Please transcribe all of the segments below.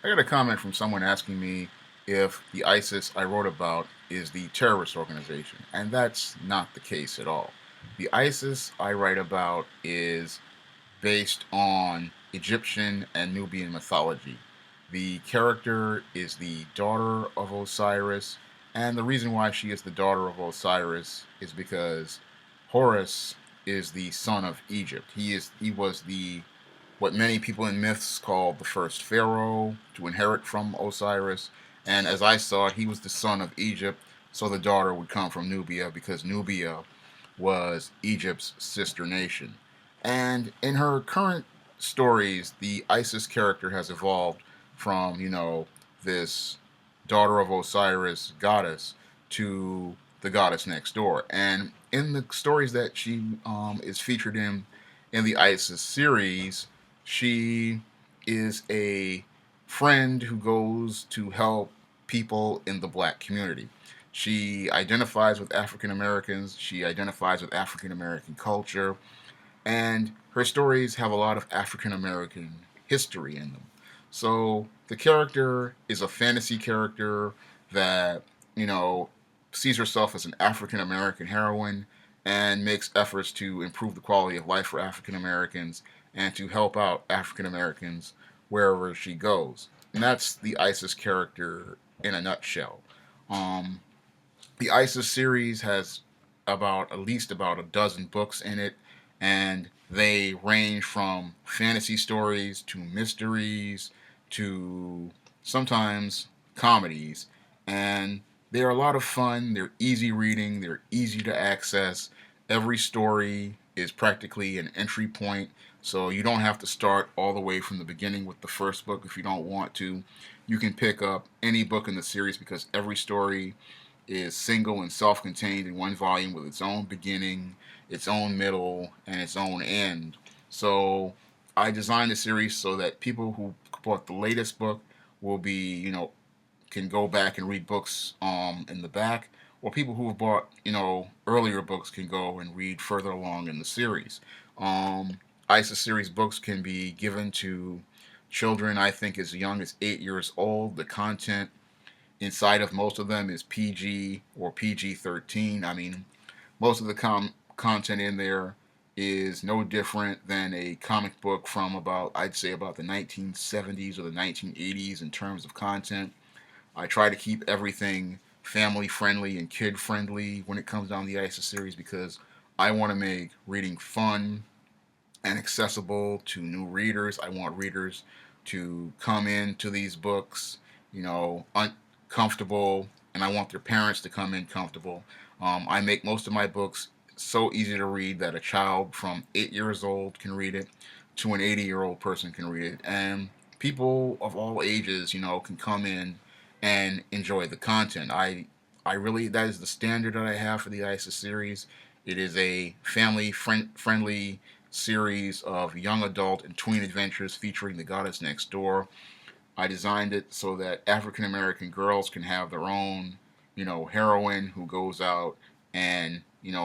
I got a comment from someone asking me if the ISIS I wrote about is the terrorist organization, and that's not the case at all. The ISIS I write about is based on Egyptian and Nubian mythology. The character is the daughter of Osiris, and the reason why she is the daughter of Osiris is because Horus is the son of Egypt. He was the what many people in myths call the first pharaoh to inherit from Osiris. And as I saw it, he was the son of Egypt, so the daughter would come from Nubia because Nubia was Egypt's sister nation. And in her current stories, the Isis character has evolved from, this daughter of Osiris goddess to the goddess next door. And in the stories that she is featured in the Isis series, she is a friend who goes to help people in the black community. She identifies with African Americans, she identifies with African American culture, and her stories have a lot of African American history in them. So the character is a fantasy character that, you know, sees herself as an African American heroine and makes efforts to improve the quality of life for African Americans and to help out African Americans wherever she goes. And that's the ISIS character in a nutshell. Um, the ISIS series has about at least about a dozen books in it, and they range from fantasy stories to mysteries to sometimes comedies. And they're a lot of fun. They're easy reading. They're easy to access. Every story is practically an entry point, so you don't have to start all the way from the beginning with the first book if you don't want to. You can pick up any book in the series because every story is single and self contained in one volume with its own beginning, its own middle, and its own end. So I designed the series so that people who bought the latest book will be, can go back and read books in the back, or people who have bought, earlier books can go and read further along in the series. Um, ISIS series books can be given to children, I think, as young as 8 years old. The content inside of most of them is PG or PG 13. I mean, most of the content in there is no different than a comic book from about, I'd say, about the 1970s or the 1980s in terms of content. I try to keep everything family friendly and kid friendly when it comes down to the ISIS series because I want to make reading fun and accessible to new readers. I want readers to come into these books, comfortable, and I want their parents to come in comfortable. I make most of my books so easy to read that a child from 8 years old can read it, to an 80-year-old person can read it, and people of all ages, can come in and enjoy the content. I really that is the standard that I have for the ISIS series. It is a friendly series of young adult and tween adventures featuring the goddess next door. I designed it so that African American girls can have their own, heroine who goes out and,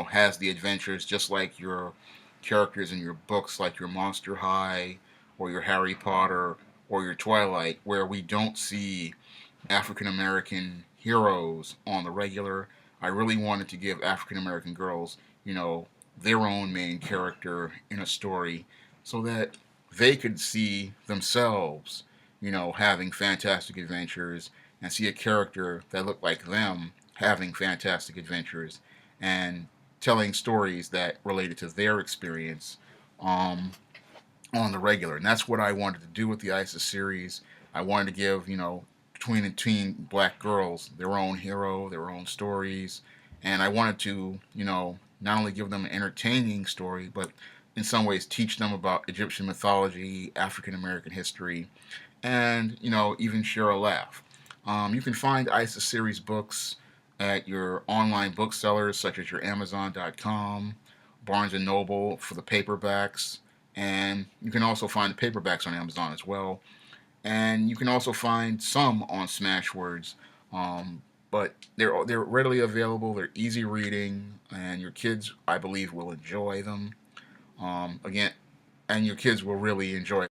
has the adventures just like your characters in your books, like your Monster High or your Harry Potter or your Twilight, where we don't see African American heroes on the regular. I really wanted to give African American girls, their own main character in a story so that they could see themselves, having fantastic adventures and see a character that looked like them having fantastic adventures and telling stories that related to their experience um, on the regular. And that's what I wanted to do with the ISIS series. I wanted to give, tween and teen black girls their own hero, their own stories. And I wanted to, not only give them an entertaining story, but in some ways teach them about Egyptian mythology, African American history, and, even share a laugh. You can find ISIS series books at your online booksellers such as your Amazon.com, Barnes and Noble for the paperbacks, and you can also find the paperbacks on Amazon as well. And you can also find some on Smashwords, but they're readily available. They're easy reading, and your kids, I believe, will enjoy them. Again, and your kids will really enjoy